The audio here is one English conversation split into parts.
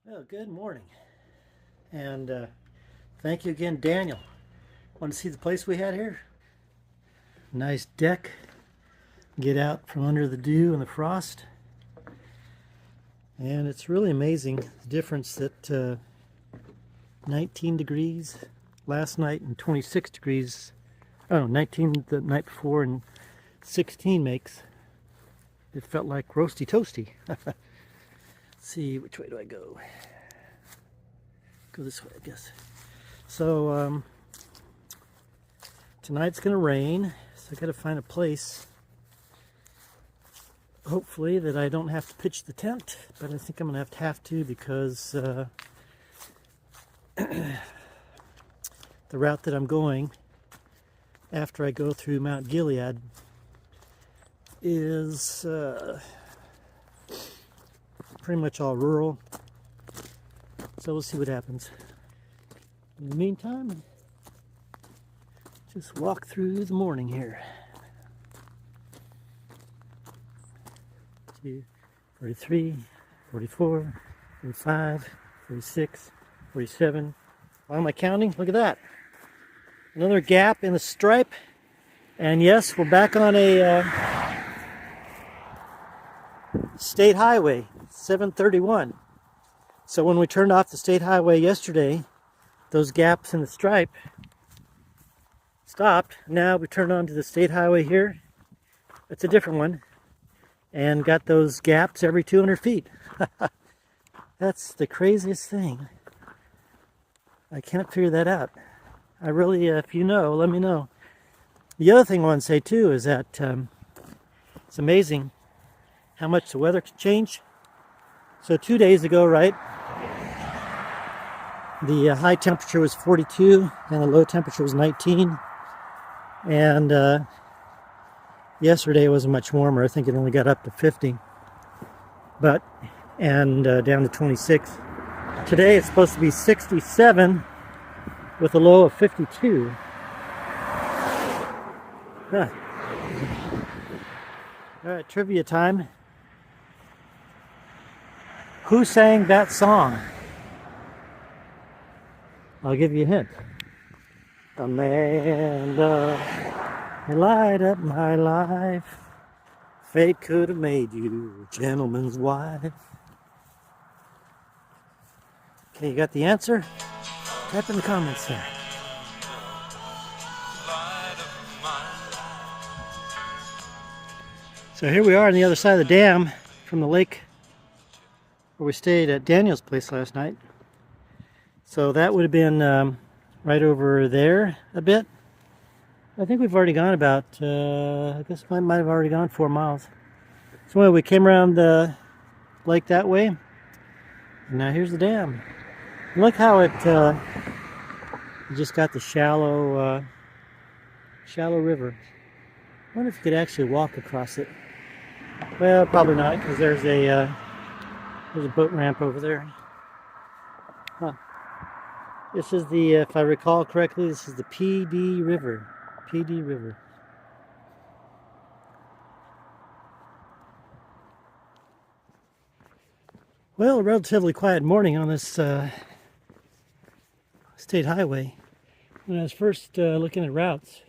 Well, good morning, and thank you again, Daniel. Want to see the place we had here? Nice deck. Get out from under the dew and the frost, and it's really amazing the difference that 19 degrees last night and 26 degrees. Oh, 19 the night before and 16 makes. It felt like roasty toasty. Let's see, which way do I go? Go this way, I guess. So tonight's gonna rain, so I gotta find a place, hopefully, that I don't have to pitch the tent, but I think I'm gonna have to because the route that I'm going after I go through Mount Gilead is pretty much all rural, so we'll see what happens. In the meantime, just walk through the morning here. 43, 44, 45, 46, 47. Why am I counting? Look at that. Another gap in the stripe. And yes, we're back on a state highway, 731. So when we turned off the state highway yesterday, those gaps in the stripe stopped. Now we turned onto the state highway here. It's a different one. And got those gaps every 200 feet. That's the craziest thing. I can't figure that out. I really, if you know, let me know. The other thing I want to say too is that it's amazing how much the weather can change. So 2 days ago, right, the high temperature was 42 and the low temperature was 19. And yesterday was much warmer. I think it only got up to 50, and down to 26. Today it's supposed to be 67 with a low of 52. Huh. All right, trivia time. Who sang that song? I'll give you a hint. Amanda, you light up my life. Fate could have made you a gentleman's wife. Okay, you got the answer? Type in the comments there. So here we are on the other side of the dam from the lake where we stayed at Daniel's place last night. So that would have been right over there a bit. I think we've already gone about, I guess I might have already gone 4 miles. So anyway, we came around the lake that way. And now here's the dam. And look how it, you just got the shallow river. I wonder if you could actually walk across it. Well, probably not, because there's a boat ramp over there. Huh. This is the, if I recall correctly, this is the PD River. PD River. Well, a relatively quiet morning on this state highway. When I was first looking at routes,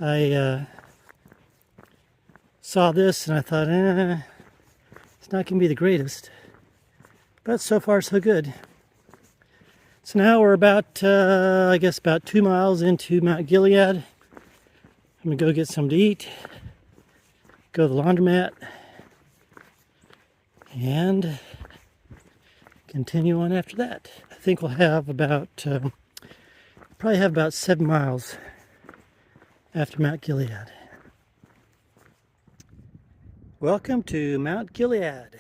I saw this and I thought, it's not going to be the greatest. But so far, so good. So now we're about, I guess about 2 miles into Mount Gilead. I'm going to go get something to eat, go to the laundromat, and continue on after that. I think we'll have about, probably have about 7 miles after Mount Gilead. Welcome to Mount Gilead.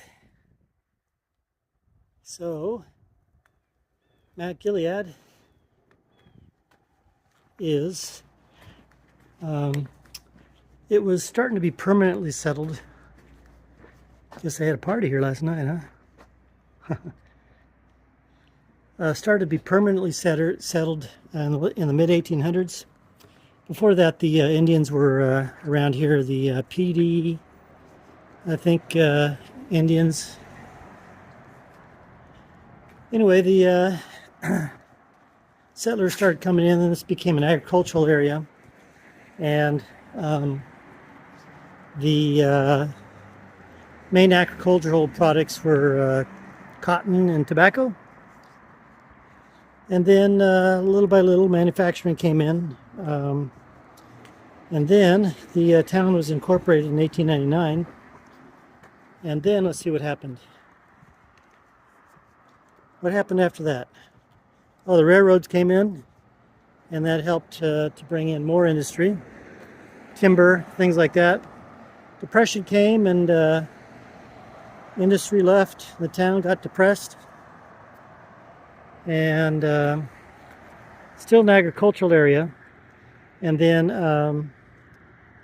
So, Mount Gilead is, it was starting to be permanently settled. Guess they had a party here last night, huh? Started to be permanently settled in the mid-1800s. Before that, the Indians were around here, the PD, I think, Indians. Anyway, the settlers started coming in, and this became an agricultural area. And the main agricultural products were cotton and tobacco. And then little by little, manufacturing came in. And then the town was incorporated in 1899. And then let's see what happened. What happened after that? Oh, the railroads came in, and that helped to bring in more industry, timber, things like that. Depression came, and industry left. The town got depressed, and still an agricultural area. And then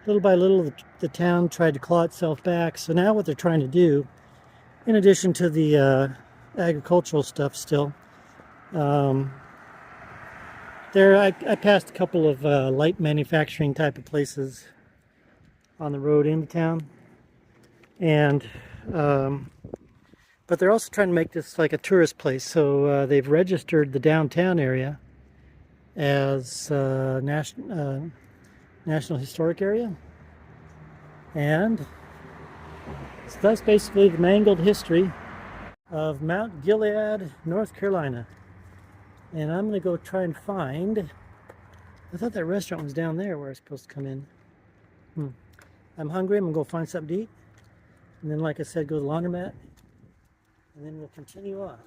little by little, the town tried to claw itself back. So now what they're trying to do, in addition to the agricultural stuff still, I passed a couple of light manufacturing type of places on the road into town, and but they're also trying to make this like a tourist place. So they've registered the downtown area as National Historic Area, and so that's basically the mangled history of Mount Gilead, North Carolina. And I'm going to go try and find, I thought that restaurant was down there where I was supposed to come in. I'm hungry. I'm going to go find something to eat. And then, like I said, go to the laundromat. And then we'll continue on.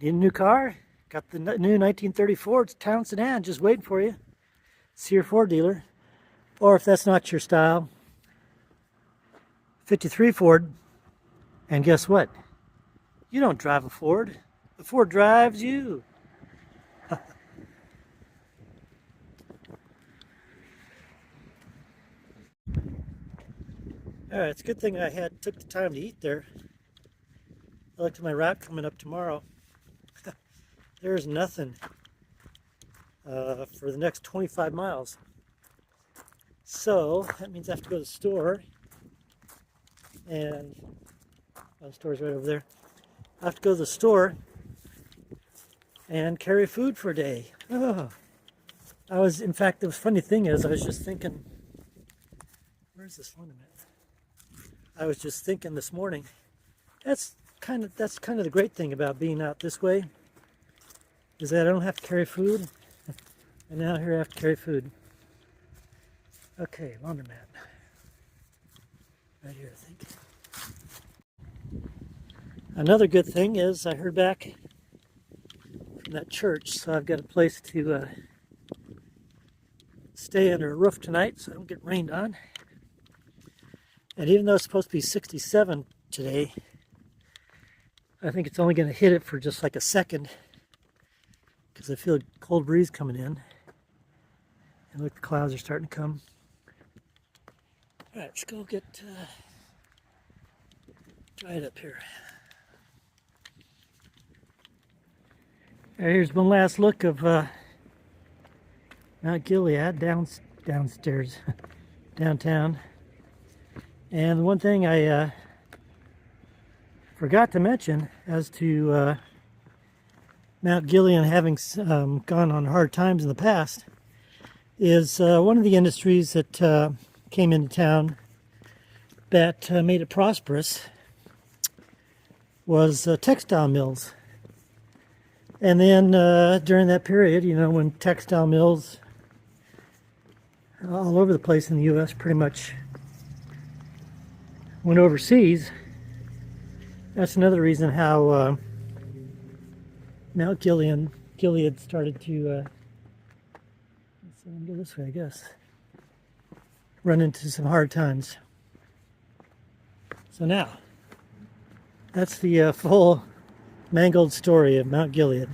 Need a new car? Got the new 1934 Town Sedan just waiting for you. See your Ford dealer. Or if that's not your style, 53 Ford. And guess what? You don't drive a Ford. The Ford drives you. All right, it's a good thing I took the time to eat there. I looked at my route coming up tomorrow. There's nothing for the next 25 miles. So that means I have to go to the store, and the store's right over there. I have to go to the store and carry food for a day. Oh. In fact, the funny thing is, I was just thinking, where's this laundromat? I was just thinking this morning, that's kind of the great thing about being out this way, is that I don't have to carry food, and now here I have to carry food. Okay, laundromat. Right here, I think. Another good thing is I heard back from that church, so I've got a place to stay under a roof tonight so I don't get rained on. And even though it's supposed to be 67 today, I think it's only going to hit it for just like a second, because I feel a cold breeze coming in. And look, the clouds are starting to come. All right, let's go get dried up here. Here's one last look of Mount Gilead downstairs, downtown. And the one thing I forgot to mention as to Mount Gilead having gone on hard times in the past is one of the industries that came into town that made it prosperous was textile mills. And then during that period, you know, when textile mills all over the place in the U.S. pretty much went overseas, that's another reason how Mount Gilead started to, let's go this way, I guess, run into some hard times. So now, that's the full mangled story of Mount Gilead.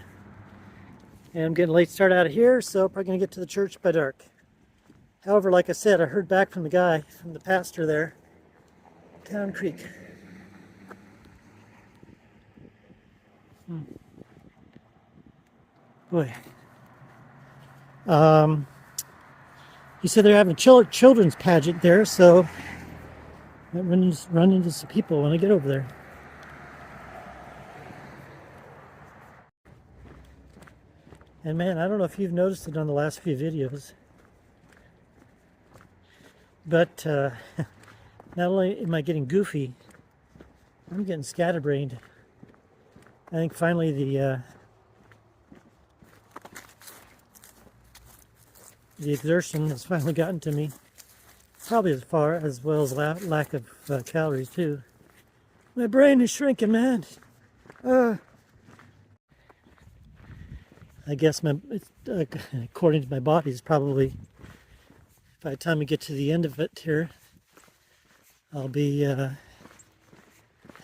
And I'm getting a late start out of here, so probably going to get to the church by dark. However, like I said, I heard back from the pastor there, Town Creek. Boy. He said they're having a children's pageant there, so I might run into some people when I get over there. And man, I don't know if you've noticed it on the last few videos, but not only am I getting goofy, I'm getting scatterbrained. I think finally the exertion has finally gotten to me. Probably as well as lack of calories too. My brain is shrinking, man. I guess according to my body, is probably by the time we get to the end of it here, I'll be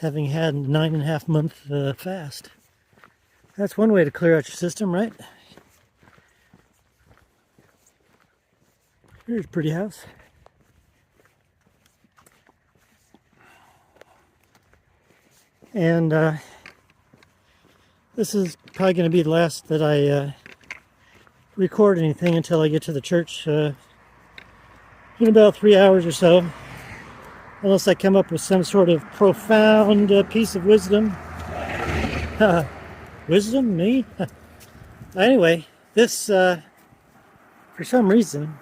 having had a 9.5-month fast. That's one way to clear out your system, right? Here's a pretty house. And this is probably going to be the last that I record anything until I get to the church in about 3 hours or so. Unless I come up with some sort of profound piece of wisdom. Wisdom? Me? Anyway, this, for some reason,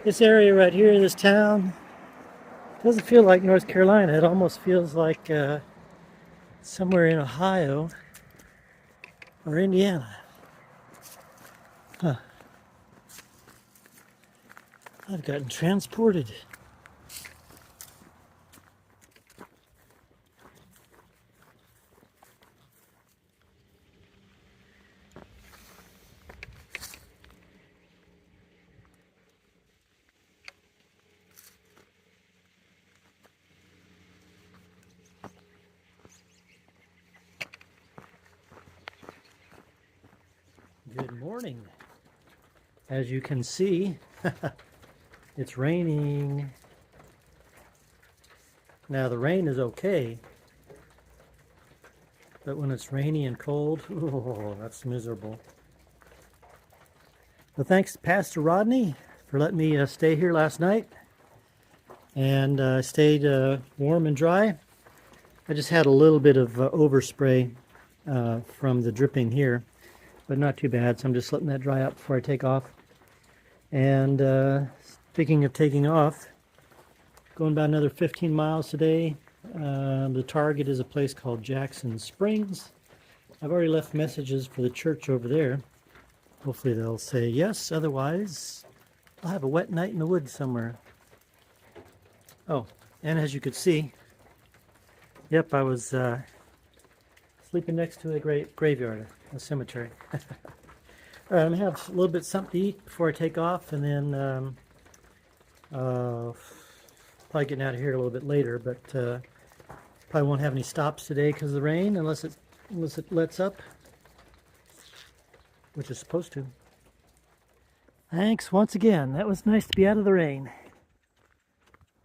this area right here, this town, doesn't feel like North Carolina. It almost feels like somewhere in Ohio or Indiana. Huh. I've gotten transported. Good morning. As you can see, it's raining. Now the rain is okay, but when it's rainy and cold, oh, that's miserable. Well, thanks to Pastor Rodney for letting me stay here last night, and I stayed warm and dry. I just had a little bit of overspray from the dripping here, but not too bad, so I'm just letting that dry out before I take off. And speaking of taking off, going about another 15 miles today. The target is a place called Jackson Springs. I've already left messages for the church over there. Hopefully they'll say yes, otherwise I'll have a wet night in the woods somewhere. Oh, and as you could see, yep, I was sleeping next to a graveyard, a cemetery. All right, I'm gonna have a little bit something to eat before I take off, and then probably getting out of here a little bit later, but probably won't have any stops today because of the rain, unless it lets up, which is supposed to. Thanks once again. That was nice to be out of the rain.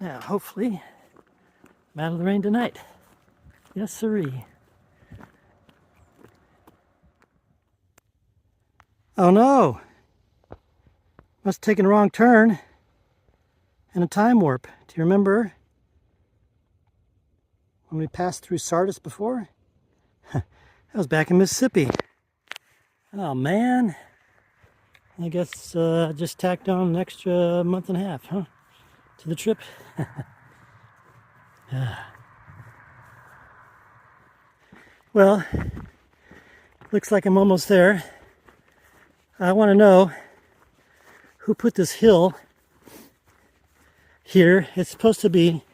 Now, hopefully, I'm out of the rain tonight. Yes, sirree. Oh no! Must have taken a wrong turn and a time warp. Do you remember when we passed through Sardis before? That was back in Mississippi. Oh man. I guess just tacked on an extra month and a half, huh? To the trip. Well, looks like I'm almost there. I want to know who put this hill here. It was supposed to be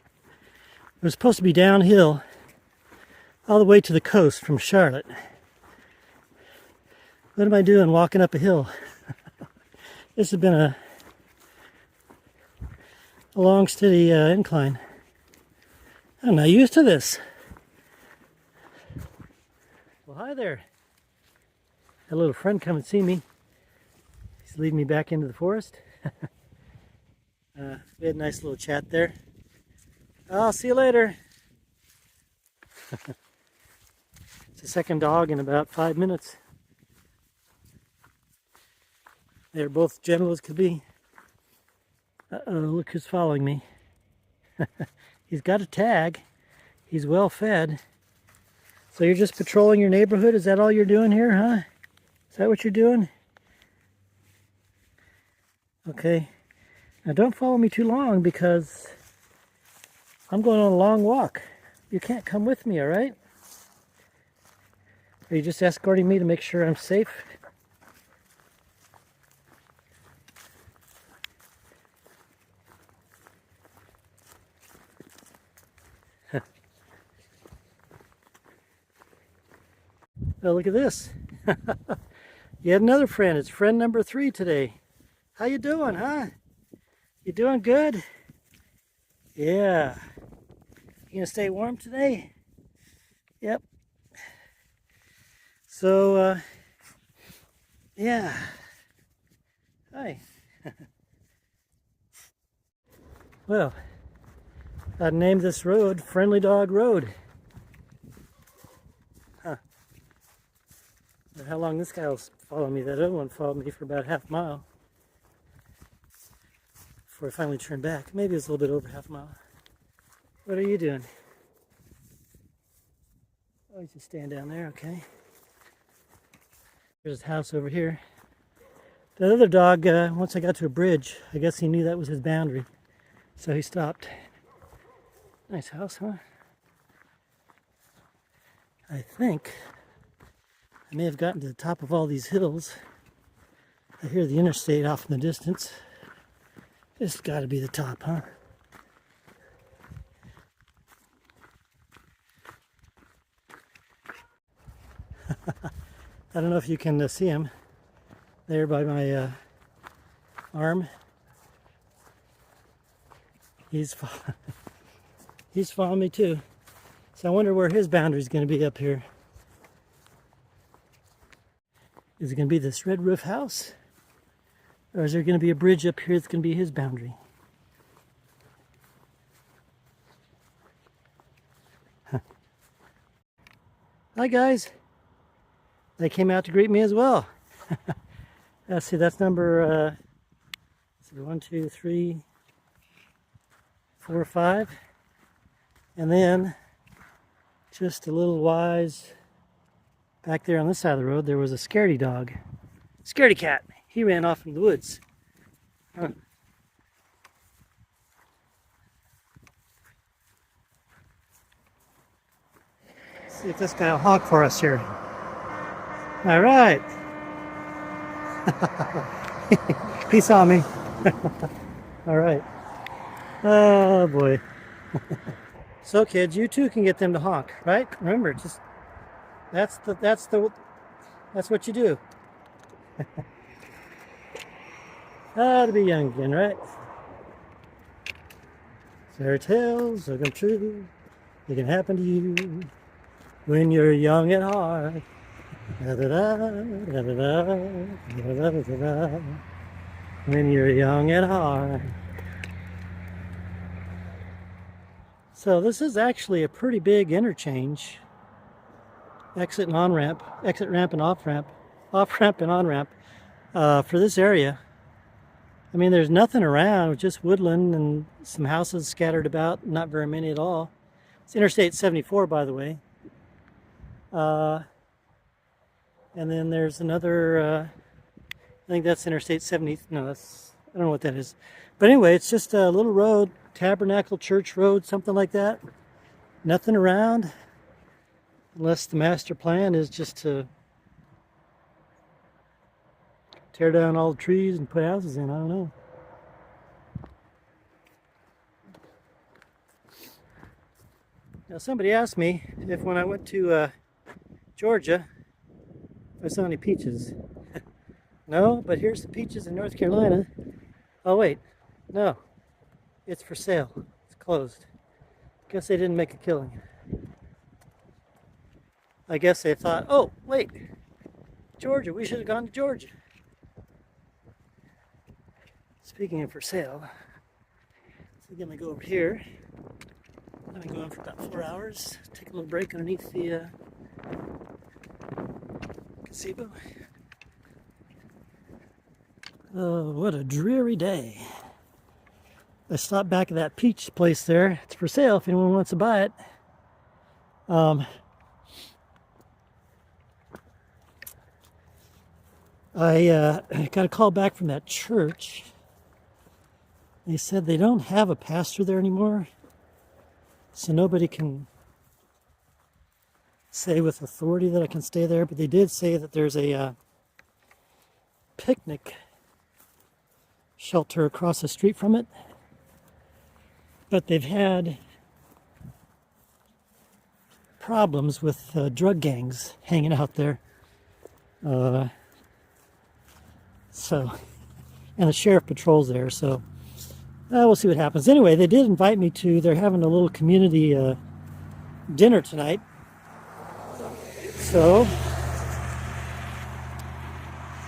downhill all the way to the coast from Charlotte. What am I doing walking up a hill? This has been a long, steady incline. I'm not used to this. Well, hi there. Had a little friend come and see me. He's leading me back into the forest. We had a nice little chat there. I'll see you later. It's the second dog in about 5 minutes. They're both gentle as could be. Uh-oh, look who's following me. He's got a tag. He's well fed. So you're just patrolling your neighborhood? Is that all you're doing here, huh? Is that what you're doing? Okay. Now don't follow me too long because I'm going on a long walk. You can't come with me, all right? Are you just escorting me to make sure I'm safe? Oh, look at this. You had another friend. It's friend number 3 today. How you doing, huh? You doing good? Yeah. You gonna stay warm today? Yep. So, yeah. Hi. Well, I named this road Friendly Dog Road. Huh. How long this guy will follow me. That other one followed me for about half a mile before I finally turned back. Maybe it was a little bit over half a mile. What are you doing? Oh, he's just staying down there, okay. There's his house over here. The other dog, once I got to a bridge, I guess he knew that was his boundary. So he stopped. Nice house, huh? I think I may have gotten to the top of all these hills. I hear the interstate off in the distance. This has got to be the top, huh? I don't know if you can see him there by my arm. He's following me too. So I wonder where his boundary is going to be up here. Is it going to be this red roof house? Or is there going to be a bridge up here that's going to be his boundary? Huh. Hi guys. They came out to greet me as well. Let's see, that's number 1, 2, 3, 4, 5. And then just a little wise back there on this side of the road, there was a scaredy dog. Scaredy cat. He ran off into the woods. Huh. Let's see if this guy will honk for us here. All right. He saw me. All right. Oh boy. So kids, you too can get them to honk, right? Remember, just that's what you do. To be young again, right? Fairy tales are come true. They can happen to you when you're young at heart. Da, da, da, da, da, da, da, da, da, da. When you're young at heart. So this is actually a pretty big interchange. Exit and on-ramp, exit ramp and off-ramp, off-ramp and on-ramp for this area. I mean, there's nothing around, just woodland and some houses scattered about, not very many at all. It's Interstate 74, by the way. And then there's another, I think that's Interstate 70, no, that's, I don't know what that is. But anyway, it's just a little road, Tabernacle Church Road, something like that. Nothing around, unless the master plan is just to tear down all the trees and put houses in, I don't know. Now somebody asked me if when I went to Georgia, if I saw any peaches. No, but here's the peaches in North Carolina. Oh wait, no, it's for sale. It's closed. Guess they didn't make a killing. I guess they thought, oh wait, Georgia, we should have gone to Georgia. Speaking of for sale, so I'm gonna go over here. I've been going for about 4 hours. Take a little break underneath the gazebo. Oh, what a dreary day. I stopped back at that peach place there. It's for sale if anyone wants to buy it. I got a call back from that church. They said they don't have a pastor there anymore, so nobody can say with authority that I can stay there, but they did say that there's a picnic shelter across the street from it, but they've had problems with drug gangs hanging out there. And the sheriff patrols there, so we'll see what happens. Anyway, they did invite me to, they're having a little community dinner tonight. So,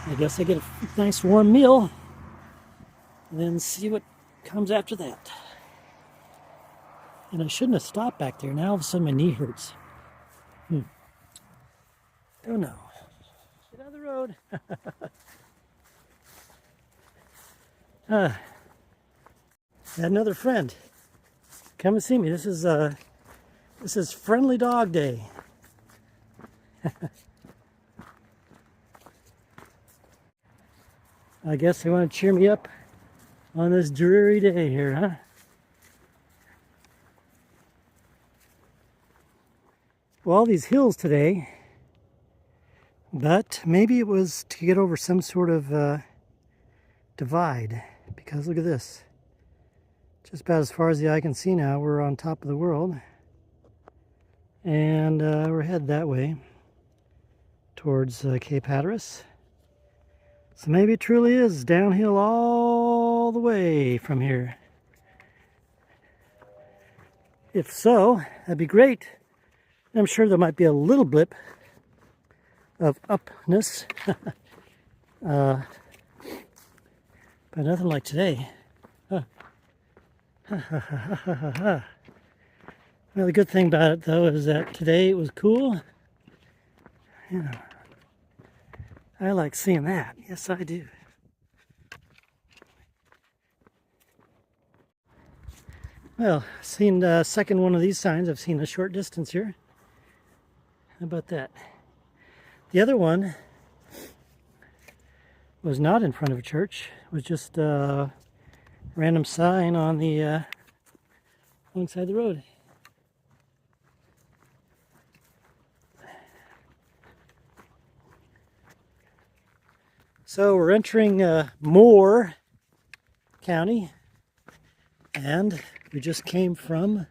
I guess I get a nice warm meal and then see what comes after that. And I shouldn't have stopped back there. Now all of a sudden my knee hurts. Don't know. Get out of the road. Had another friend come and see me. This is Friendly Dog Day. I guess they want to cheer me up on this dreary day here, huh? Well, all these hills today, but maybe it was to get over some sort of divide, because look at this. Just about as far as the eye can see now, we're on top of the world. And we're headed that way towards Cape Hatteras. So maybe it truly is downhill all the way from here. If so, that'd be great. I'm sure there might be a little blip of upness, but nothing like today. Well, the good thing about it, though, is that today it was cool. You know, I like seeing that. Yes, I do. Well, I've seen the second one of these signs. I've seen a short distance here. How about that? The other one was not in front of a church. It was just a random sign on the alongside the road. So we're entering Moore County, and we just came from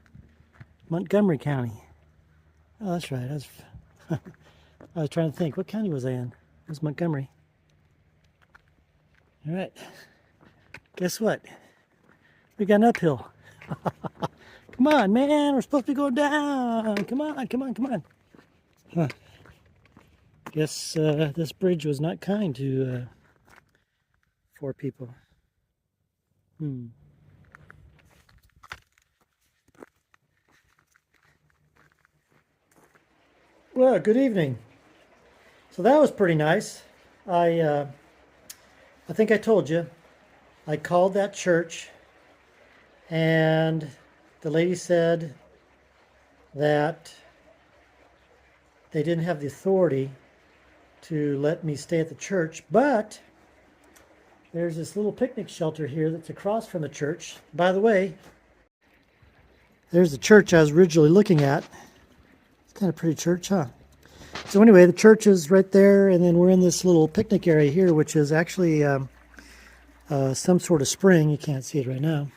Montgomery County. Oh, that's right. I was trying to think, what county was I in? It was Montgomery. All right. Guess what? We got an uphill. Come on, man. We're supposed to be going down. Come on, come on, come on. Huh. Guess this bridge was not kind to 4 people. Well, good evening. So that was pretty nice. I think I told you, I called that church, and the lady said that they didn't have the authority to let me stay at the church, but there's this little picnic shelter here that's across from the church. By the way, there's the church I was originally looking at. It's kind of a pretty church, huh? So anyway, the church is right there, and then we're in this little picnic area here, which is actually some sort of spring. You can't see it right now.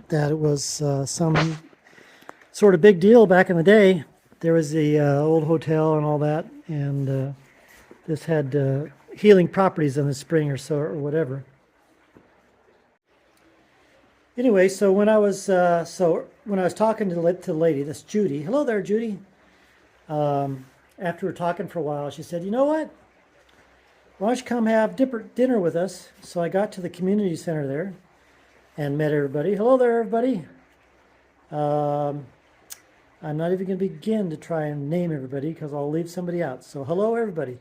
That it was some sort of big deal back in the day. There was the old hotel and all that, and this had healing properties in the spring or so, or whatever. Anyway, so when I was talking to the lady, that's Judy. Hello there, Judy. After we were talking for a while, she said, "You know what? Why don't you come have dinner with us?" So I got to the community center there and met everybody. Hello there, everybody. I'm not even going to begin to try and name everybody because I'll leave somebody out. So hello, everybody.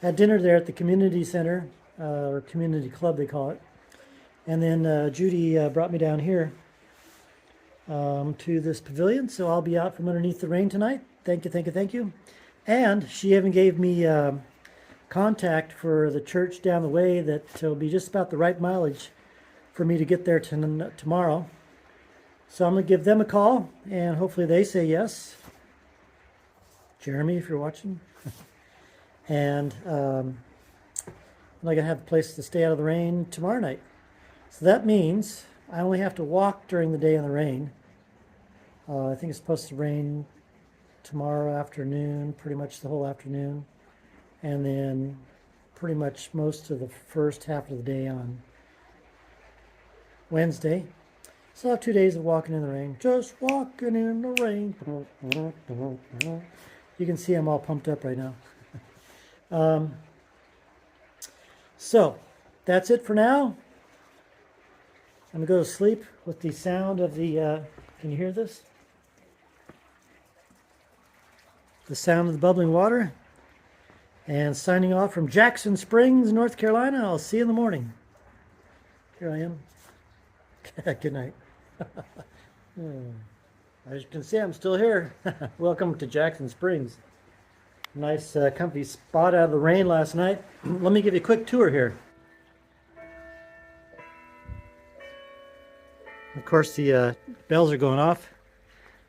Had dinner there at the community center, or community club they call it. And then Judy brought me down here to this pavilion. So I'll be out from underneath the rain tonight. Thank you, thank you, thank you. And she even gave me contact for the church down the way that will be just about the right mileage for me to get there tomorrow. So I'm going to give them a call, and hopefully they say yes. Jeremy, if you're watching. And I'm going to have a place to stay out of the rain tomorrow night. So that means I only have to walk during the day in the rain. I think it's supposed to rain tomorrow afternoon, pretty much the whole afternoon. And then pretty much most of the first half of the day on Wednesday. So I have 2 days of walking in the rain. Just walking in the rain. You can see I'm all pumped up right now. So that's it for now. I'm going to go to sleep with the sound of the, can you hear this? The sound of the bubbling water. And signing off from Jackson Springs, North Carolina. I'll see you in the morning. Here I am. Good night. As you can see, I'm still here. Welcome to Jackson Springs. Nice comfy spot out of the rain last night. Let me give you a quick tour here. Of course, the bells are going off.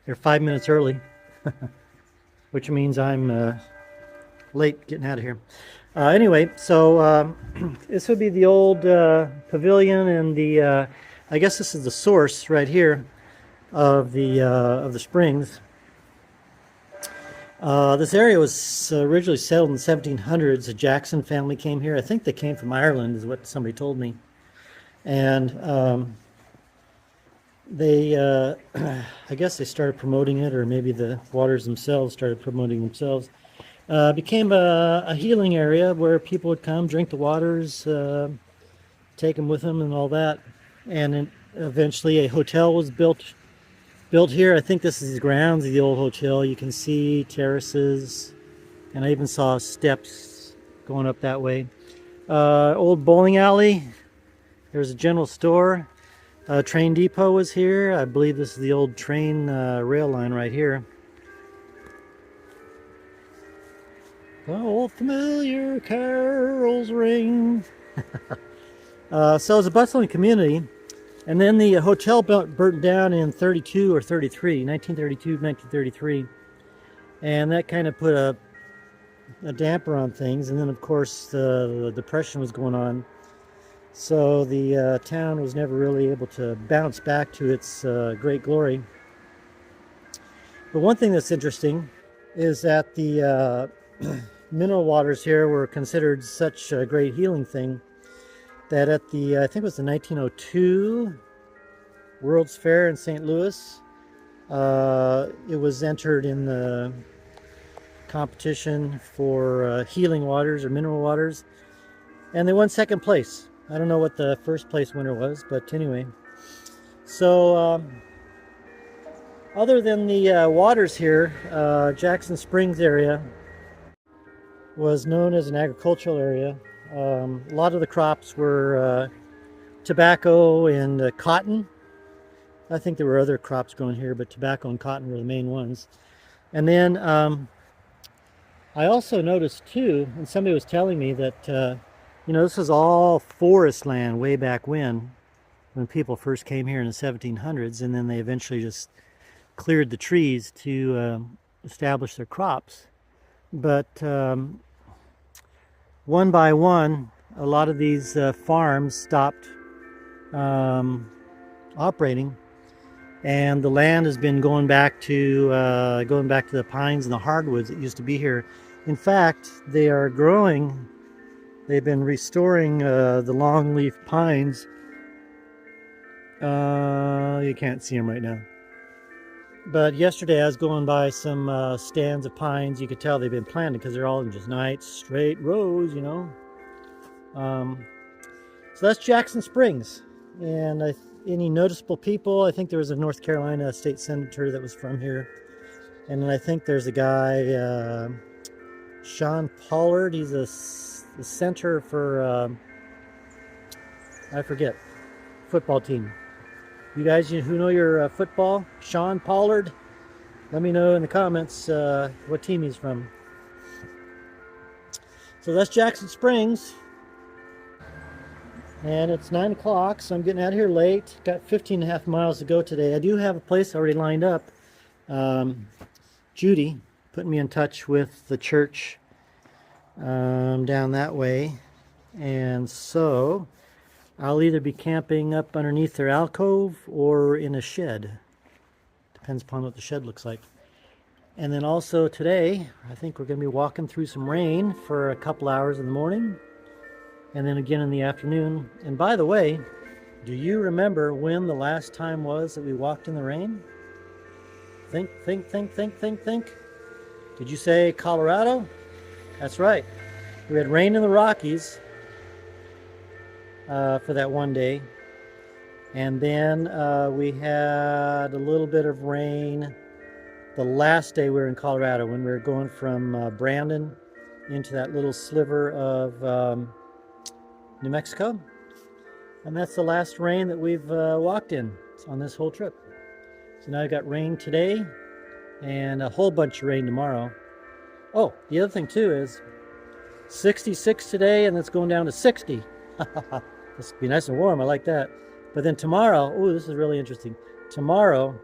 They're 5 minutes early, which means I'm late getting out of here. Anyway, so this would be the old pavilion, and the I guess this is the source right here of the springs. This area was originally settled in the 1700s. The Jackson family came here. I think they came from Ireland, is what somebody told me. And they, I guess they started promoting it, or maybe the waters themselves started promoting themselves. Became a healing area where people would come, drink the waters, take them with them and all that. And eventually a hotel was built here. I think this is the grounds of the old hotel. You can see terraces, and I even saw steps going up that way. Old bowling alley. There's a general store. Train depot was here. I believe this is the old train rail line right here. Old familiar carols ring. So it was a bustling community. And then the hotel burnt down in 32 or 33, 1932, 1933. And that kind of put a damper on things. And then, of course, the Depression was going on. So the town was never really able to bounce back to its great glory. But one thing that's interesting is that the mineral waters here were considered such a great healing thing that at the, I think it was the 1902 World's Fair in St. Louis, it was entered in the competition for healing waters or mineral waters, and they won second place. I don't know what the first place winner was, but anyway. So other than the waters here, Jackson Springs area was known as an agricultural area. A lot of the crops were tobacco and cotton. I think there were other crops growing here, but tobacco and cotton were the main ones. And then I also noticed too, and somebody was telling me that you know, this was all forest land way back when people first came here in the 1700s, and then they eventually just cleared the trees to establish their crops. But one by one, a lot of these farms stopped operating, and the land has been going back to the pines and the hardwoods that used to be here. In fact, they are growing. They've been restoring the longleaf pines. You can't see them right now. But yesterday I was going by some stands of pines. You could tell they've been planted because they're all in just nice straight rows, you know. So that's Jackson Springs. And any noticeable people? I think there was a North Carolina state senator that was from here. And then I think there's a guy, Sean Pollard. He's the center for, I forget, football team. You guys who know your football, Sean Pollard, let me know in the comments what team he's from. So that's Jackson Springs. And it's 9 o'clock, so I'm getting out of here late. Got 15.5 miles to go today. I do have a place already lined up. Judy put me in touch with the church down that way. And so I'll either be camping up underneath their alcove or in a shed. Depends upon what the shed looks like. And then also today, I think we're going to be walking through some rain for a couple hours in the morning. And then again in the afternoon. And by the way, do you remember when the last time was that we walked in the rain? Think. Did you say Colorado? That's right. We had rain in the Rockies for that one day. And then we had a little bit of rain the last day we were in Colorado when we were going from Brandon into that little sliver of New Mexico. And that's the last rain that we've walked in on this whole trip. So now I got rain today and a whole bunch of rain tomorrow. Oh, the other thing too is 66 today and it's going down to 60. This will be nice and warm, I like that. But then tomorrow, oh, this is really interesting. Tomorrow,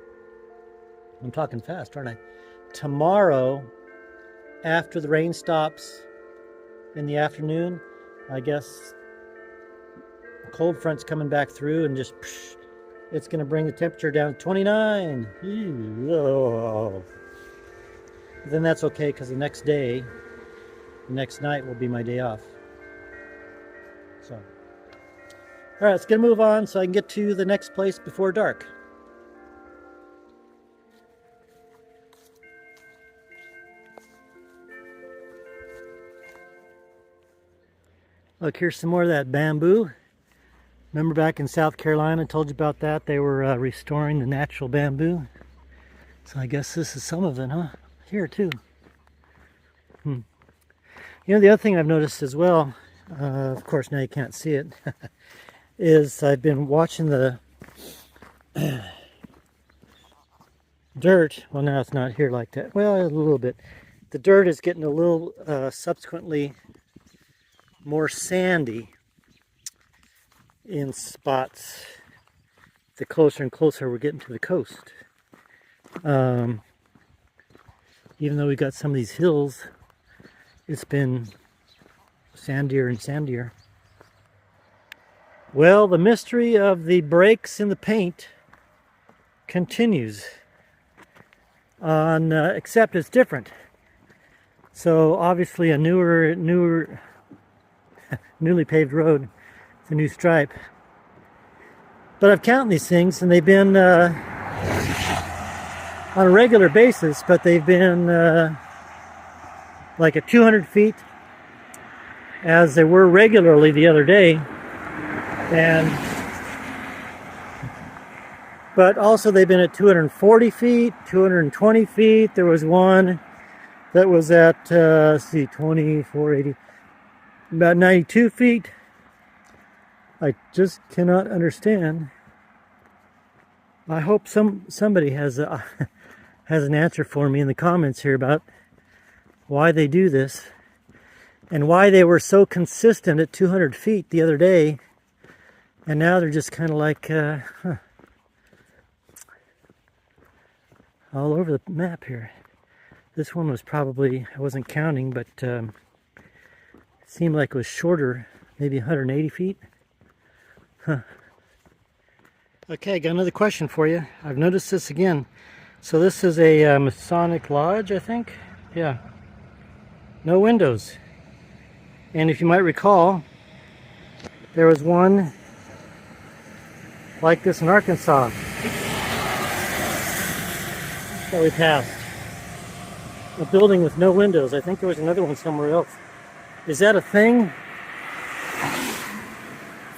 I'm talking fast, aren't I? Tomorrow, after the rain stops in the afternoon, I guess a cold front's coming back through and just, it's going to bring the temperature down to 29. Oh. Then that's okay because the next day, the next night will be my day off. So, all right, let's get a move on so I can get to the next place before dark. Look, here's some more of that bamboo. Remember back in South Carolina, I told you about that. They were restoring the natural bamboo. So I guess this is some of it, huh? Here too. You know, the other thing I've noticed as well, of course now you can't see it, is I've been watching the dirt. Well, now it's not here like that. Well, a little bit. The dirt is getting a little subsequently more sandy in spots the closer and closer we're getting to the coast. Even though we got some of these hills, it's been sandier and sandier. Well, the mystery of the breaks in the paint continues on, except it's different. So obviously a newly paved road, it's a new stripe. But I've counted these things and they've been on a regular basis, but they've been like at 200 feet as they were regularly the other day. But also they've been at 240 feet, 220 feet. There was one that was at, 2480, about 92 feet. I just cannot understand. I hope somebody has an answer for me in the comments here about why they do this and why they were so consistent at 200 feet the other day, and now they're just kind of like all over the map here. This one was probably, I wasn't counting, but it seemed like it was shorter, maybe 180 feet. Huh. Okay, got another question for you. I've noticed this again. So this is a Masonic Lodge, I think. Yeah. No windows. And if you might recall, there was one like this in Arkansas that we passed. A building with no windows. I think there was another one somewhere else. Is that a thing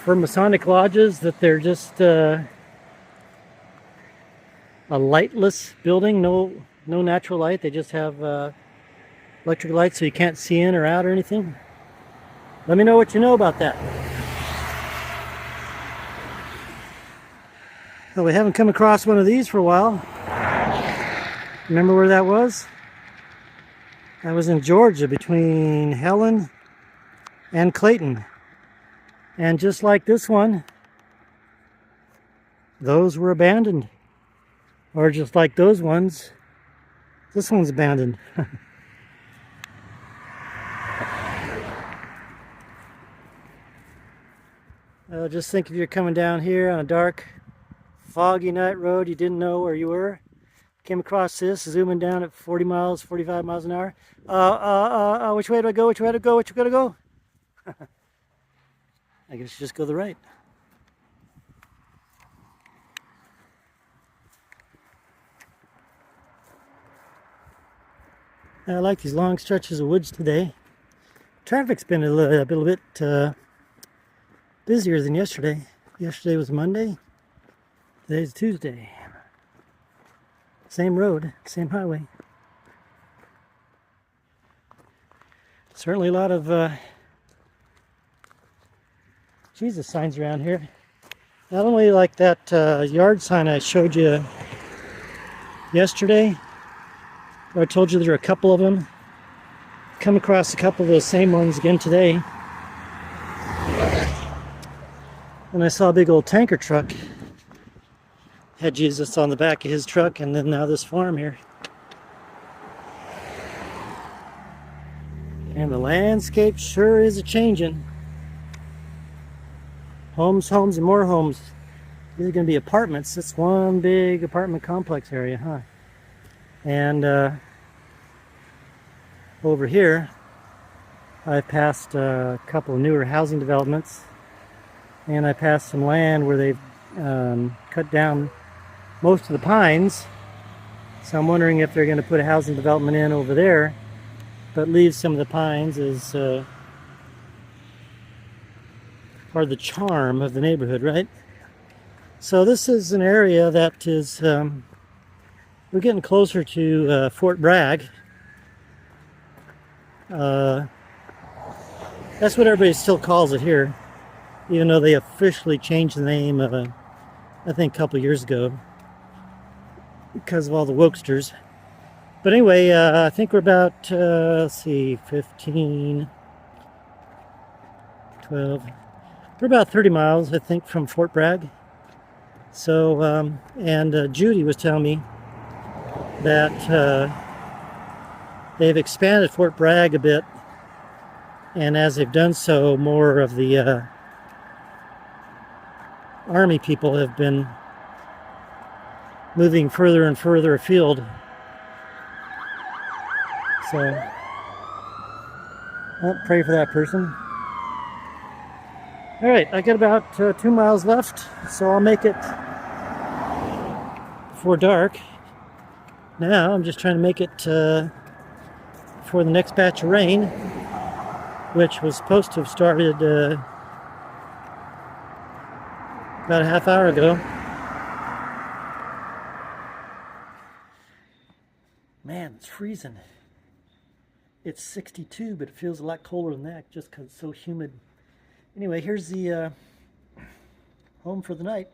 for Masonic lodges, that they're just a lightless building, no natural light? They just have electric lights so you can't see in or out or anything? Let me know what you know about that. Well, we haven't come across one of these for a while. Remember where that was? That was in Georgia, between Helen and Clayton. And just like this one, those were abandoned. Or just like those ones, this one's abandoned. Just think if you're coming down here on a dark, foggy night road, you didn't know where you were, came across this, zooming down at 40 miles, 45 miles an hour. Which way do I go? Which way to go? Which way to go? I guess you just go the right. I like these long stretches of woods today. Traffic's been a little bit busier than yesterday. Yesterday was Monday. Today's Tuesday. Same road, same highway. Certainly a lot of Jesus signs around here. Not only like that yard sign I showed you yesterday, where I told you there are a couple of them. Come across a couple of those same ones again today. And I saw a big old tanker truck. Had Jesus on the back of his truck, and then now this farm here. And the landscape sure is a-changing. Homes, homes, and more homes. These are going to be apartments. It's one big apartment complex area, huh? And over here, I passed a couple of newer housing developments, and I passed some land where they've cut down most of the pines. So I'm wondering if they're going to put a housing development in over there, but leave some of the pines as part of the charm of the neighborhood, right? So this is an area that is, we're getting closer to Fort Bragg. That's what everybody still calls it here, even though they officially changed the name I think a couple years ago because of all the wokesters. But anyway, I think we're about, let's see, 15, 12, we're about 30 miles, I think, from Fort Bragg. So, and Judy was telling me that they've expanded Fort Bragg a bit, and as they've done so, more of the Army people have been moving further and further afield. So, I'll pray for that person. All right, I got about 2 miles left, so I'll make it before dark. Now I'm just trying to make it before the next batch of rain, which was supposed to have started about a half hour ago. Man, it's freezing. It's 62, but it feels a lot colder than that just because it's so humid. Anyway, here's the home for the night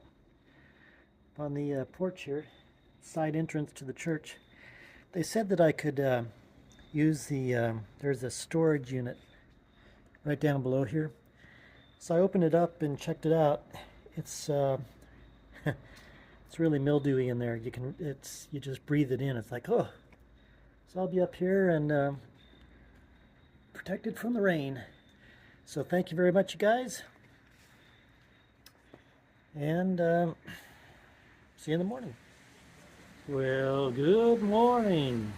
on the porch here, side entrance to the church. They said that I could use the, there's a storage unit right down below here. So I opened it up and checked it out. It's it's really mildewy in there. You just breathe it in. It's like, oh. So I'll be up here and protected from the rain. So thank you very much, you guys. And see you in the morning. Well, good morning.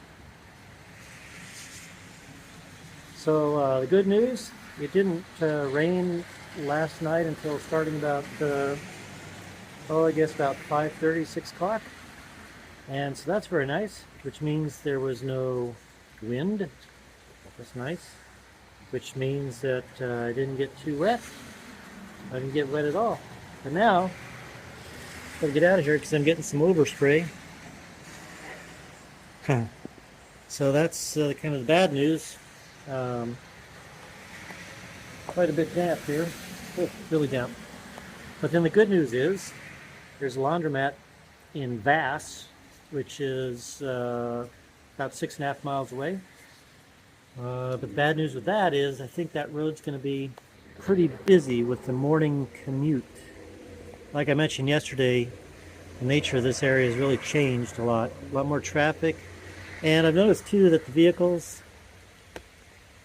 So the good news, it didn't rain last night until starting about, I guess about 5:30, 6 o'clock. And so that's very nice, which means there was no wind. That's nice. Which means that I didn't get too wet. I didn't get wet at all. But now, I'm going to get out of here because I'm getting some overspray. So that's kind of the bad news. Quite a bit damp here. Oh, really damp. But then the good news is, there's a laundromat in Vass, which is about 6.5 miles away. But the bad news with that is I think that road's going to be pretty busy with the morning commute. Like I mentioned yesterday, the nature of this area has really changed a lot more traffic. And I've noticed too that the vehicles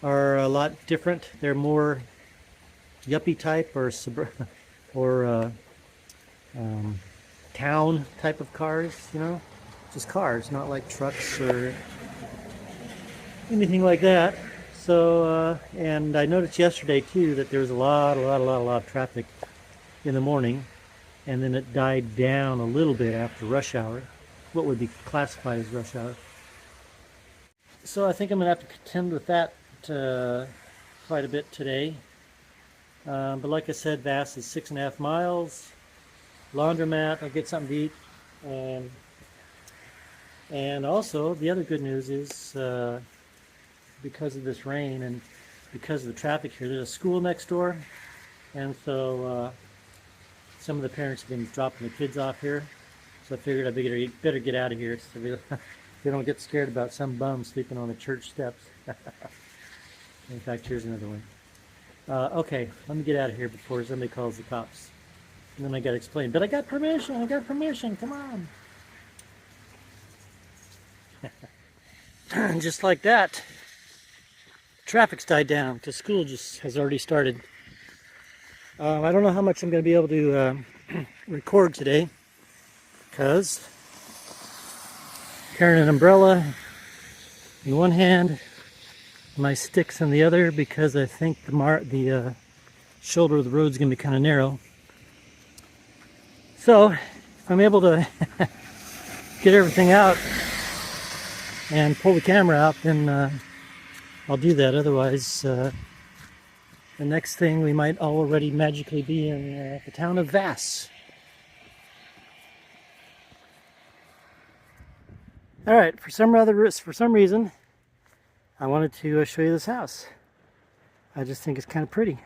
are a lot different. They're more yuppie type or town type of cars, you know, just cars, not like trucks or anything like that. So, and I noticed yesterday too that there was a lot of traffic in the morning, and then it died down a little bit after rush hour, what would be classified as rush hour. So I think I'm gonna have to contend with that quite a bit today. But like I said, Vass is 6.5 miles. Laundromat, I'll get something to eat. And also, the other good news is because of this rain and because of the traffic here, there's a school next door. And so some of the parents have been dropping the kids off here. So I figured I better get out of here so they don't get scared about some bum sleeping on the church steps. In fact, here's another one. Okay, let me get out of here before somebody calls the cops. And then I gotta explain, but I got permission, come on. And just like that, traffic's died down because school just has already started. I don't know how much I'm going to be able to record today because carrying an umbrella in one hand, my sticks in the other, because I think the shoulder of the road is going to be kind of narrow. So if I'm able to get everything out and pull the camera out, then I'll do that. Otherwise, the next thing we might already magically be in the town of Vass. All right, for some reason, I wanted to show you this house. I just think it's kind of pretty.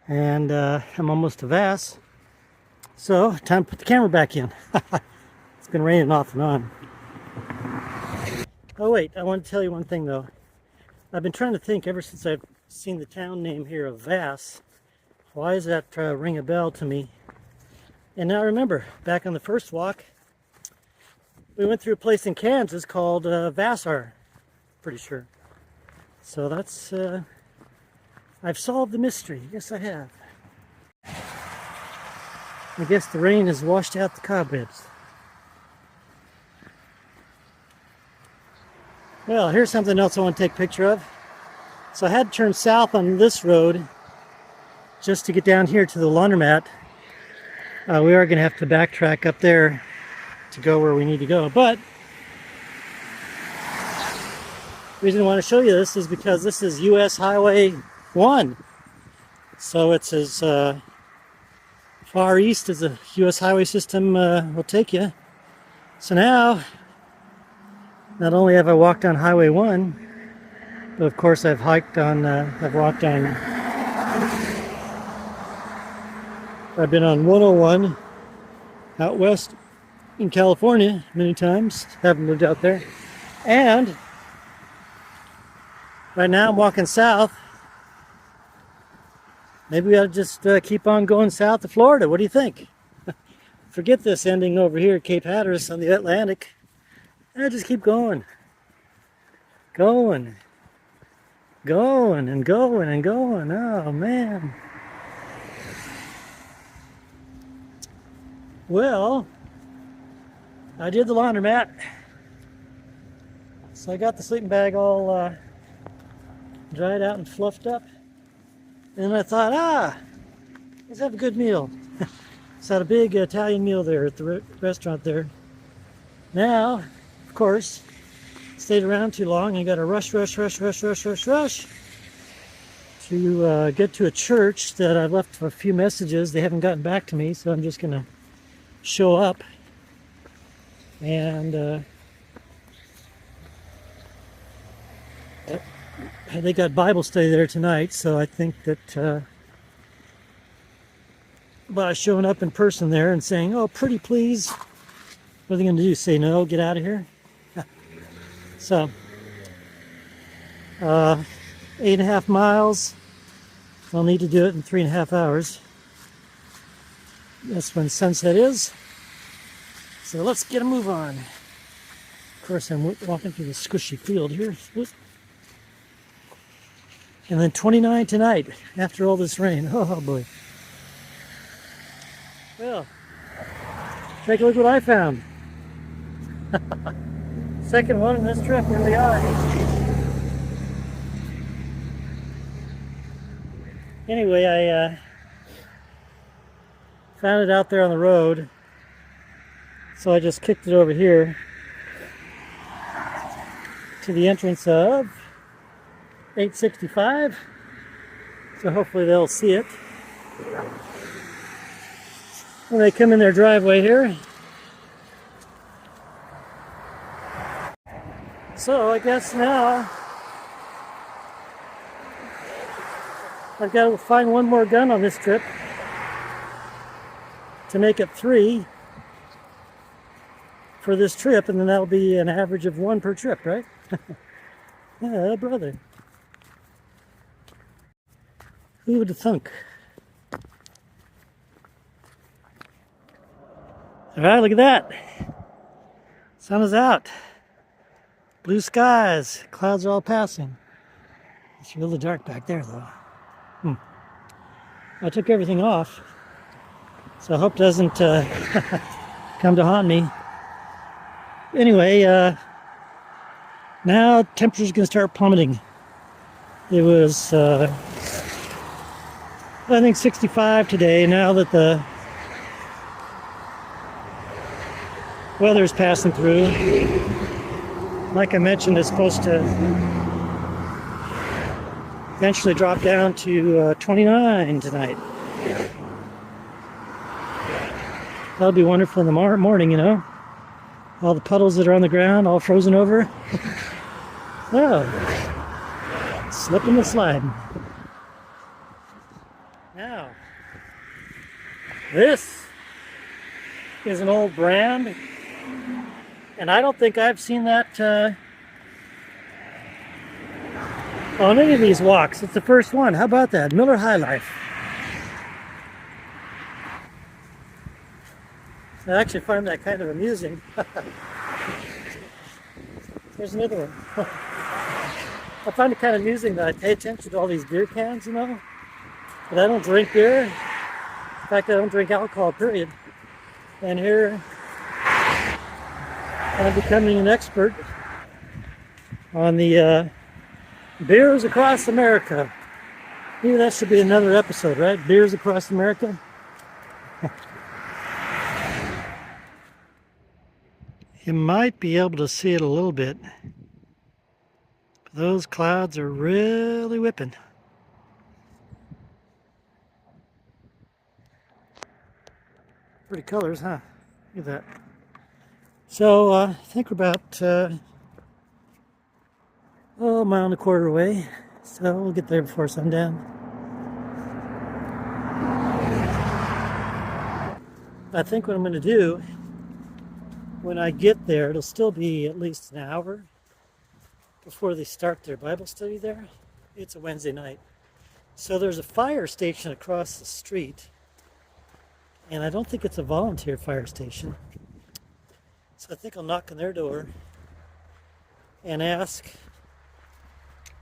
And I'm almost to Vass, so time to put the camera back in. It's been raining off and on. Oh wait, I want to tell you one thing though. I've been trying to think ever since I've seen the town name here of Vass. Why does that ring a bell to me? And now I remember, back on the first walk, we went through a place in Kansas called Vassar, pretty sure. So that's, I've solved the mystery. Yes, I have. I guess the rain has washed out the cobwebs. Well, here's something else I want to take a picture of. So I had to turn south on this road just to get down here to the laundromat. We are going to have to backtrack up there to go where we need to go. But the reason I want to show you this is because this is US Highway 1. So it's as far east as the US highway system will take you. So now, not only have I walked on Highway 1, but of course I've walked on, I've been on 101 out west in California many times, haven't lived out there. And right now I'm walking south. Maybe we ought to just keep on going south to Florida. What do you think? Forget this ending over here at Cape Hatteras on the Atlantic. I just keep going. Going and going and going. Oh man. Well, I did the laundromat. So I got the sleeping bag all dried out and fluffed up. And I thought, let's have a good meal. So I had a big Italian meal there at the restaurant there. Now, of course, stayed around too long. I got to rush to get to a church that I've left a few messages. They haven't gotten back to me, so I'm just going to show up. And they got Bible study there tonight, so I think that by showing up in person there and saying, "Oh, pretty please," what are they going to do? Say no? Get out of here? So Uh, 8.5 miles. I'll need to do it in 3.5 hours. That's when sunset is. So let's get a move on. Of course, I'm walking through the squishy field here. And then 29 tonight, after all this rain. Oh boy. Well, take a look what I found. Second one in this trip, here we are. Anyway, I found it out there on the road, so I just kicked it over here to the entrance of 865, so hopefully they'll see it when they come in their driveway here. So I guess now I've got to find one more gun on this trip to make it 3 for this trip, and then that'll be an average of 1 per trip, right? Yeah, brother. Who would have thunk? All right, look at that. Sun is out. Blue skies. Clouds are all passing. It's really dark back there, though. I took everything off, so I hope it doesn't come to haunt me. Anyway, now temperature's going to start plummeting. It was, I think 65 today. Now that the weather's passing through, like I mentioned, it's supposed to eventually drop down to 29 tonight. That'll be wonderful in the morning, you know. All the puddles that are on the ground, all frozen over. Oh, slipping and sliding. Now, this is an old brand, and I don't think I've seen that on any of these walks. It's the first one. How about that? Miller High Life. I actually find that kind of amusing. There's another one. I find it kind of amusing that I pay attention to all these beer cans, you know, but I don't drink beer. In fact, I don't drink alcohol, period. And here I'm becoming an expert on the beers across America. Maybe that should be another episode, right? Beers across America. You might be able to see it a little bit. Those clouds are really whipping. Pretty colors, huh? Look at that. So I think we're about a mile and a quarter away. So we'll get there before sundown. I think what I'm going to do when I get there, it'll still be at least an hour before they start their Bible study there. It's a Wednesday night. So there's a fire station across the street, and I don't think it's a volunteer fire station. So I think I'll knock on their door and ask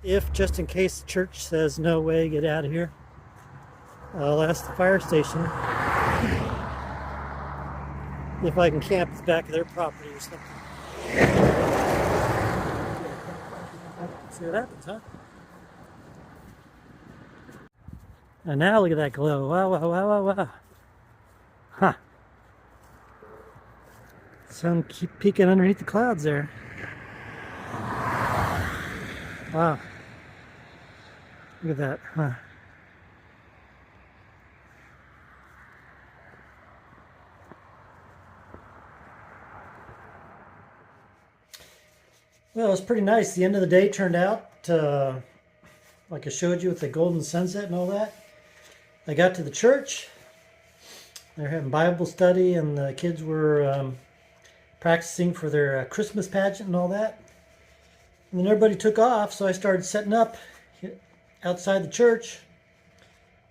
if, just in case the church says, no way, get out of here, I'll ask the fire station if I can camp at the back of their property or something. See what happens, huh? And now look at that glow. Wow, wow, wow, wow, wow. Huh. Sun keep peeking underneath the clouds there. Wow. Look at that, huh? Well, it was pretty nice. The end of the day turned out like I showed you with the golden sunset and all that. I got to the church. They're having Bible study, and the kids were practicing for their Christmas pageant and all that. And then everybody took off, so I started setting up outside the church.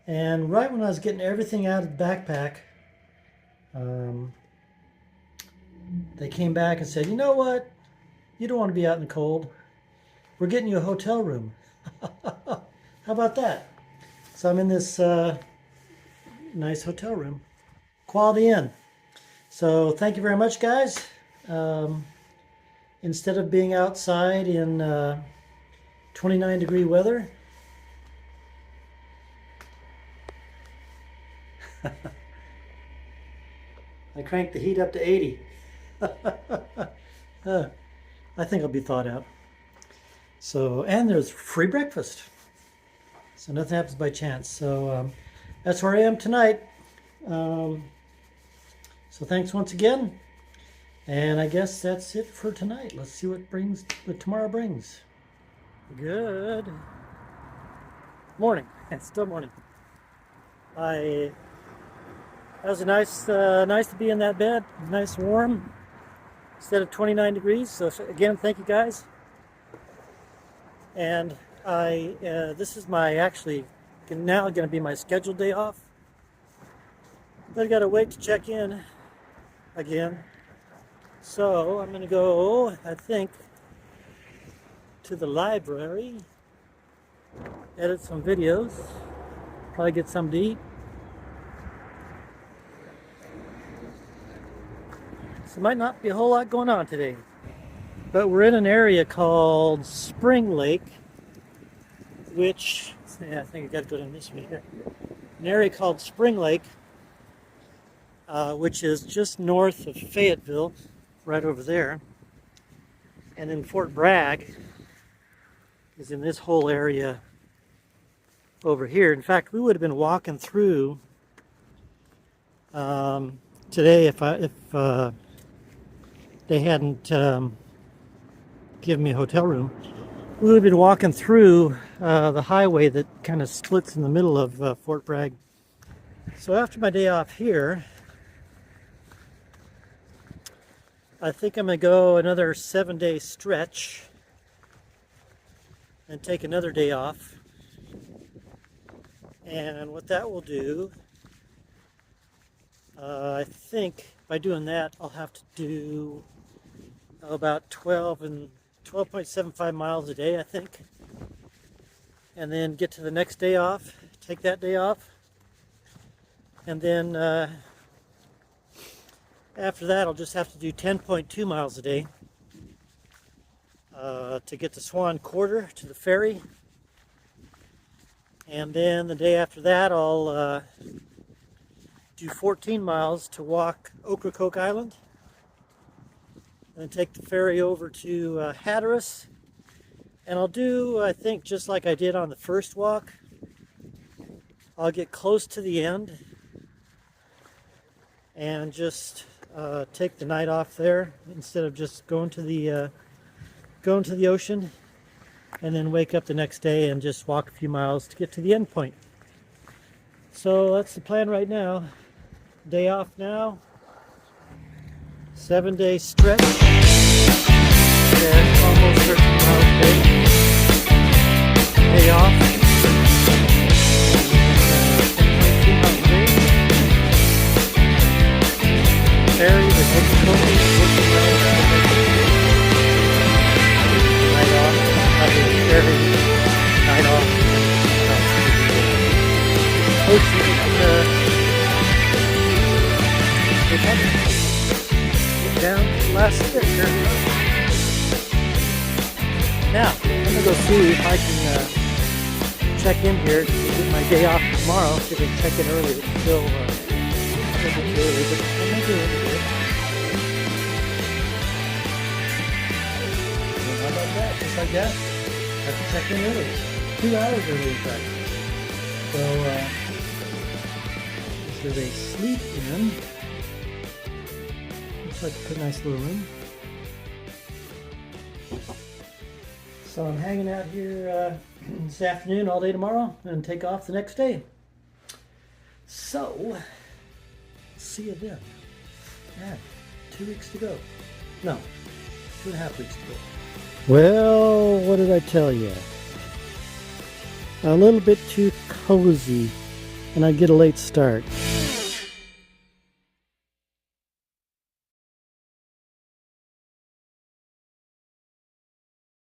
And right when I was getting everything out of the backpack, they came back and said, you know what? You don't want to be out in the cold. We're getting you a hotel room. How about that? So I'm in this nice hotel room. Quality Inn. So thank you very much, guys. Instead of being outside in 29-degree weather, I cranked the heat up to 80. I think I'll be thawed out. So, and there's free breakfast. So nothing happens by chance. So that's where I am tonight. So thanks once again. And I guess that's it for tonight. Let's see what tomorrow brings. Good morning. It's still morning. That was a nice to be in that bed. Nice warm instead of 29 degrees. So again, thank you guys. And this is my now going to be my scheduled day off. But I got to wait to check in again. So I'm going to go, I think, to the library, edit some videos, probably get something to eat. So might not be a whole lot going on today. But we're in an area called Spring Lake, which, yeah, I think I got to go down this way here. An area called Spring Lake, which is just north of Fayetteville, right over there. And then Fort Bragg is in this whole area over here. In fact, we would have been walking through today if they hadn't given me a hotel room. We would have been walking through the highway that kind of splits in the middle of Fort Bragg. So after my day off here, I think I'm going to go another 7-day stretch and take another day off. And what that will do, I think by doing that, I'll have to do about 12.75 miles a day, I think. And then get to the next day off, take that day off. And then after that, I'll just have to do 10.2 miles a day to get to Swan Quarter, to the ferry. And then the day after that, I'll do 14 miles to walk Ocracoke Island. And then take the ferry over to Hatteras. And I'll do, I think, just like I did on the first walk. I'll get close to the end and just take the night off there instead of just going to the ocean, and then wake up the next day and just walk a few miles to get to the end point. So that's the plan right now. Day off now. 7-day stretch. And almost 13 miles a day. Day off. 10.2 miles a day. Ferry to Ocracoke, 14 miles a day. Night off. Ferry. Night off. Ocean. Down to the last bit here. Now, I'm going to go see if I can check in here to get my day off tomorrow. See if I can check in early. It's still early, but I'm going to do it. How about that? Just like that? I have to check in early. 2 hours early, in fact. So, this is a sleep in. Like a nice little room. So I'm hanging out here this afternoon, all day tomorrow, and take off the next day. So, see you then. Yeah, 2 weeks to go. No, 2.5 weeks to go. Well, what did I tell you? A little bit too cozy, and I'd get a late start.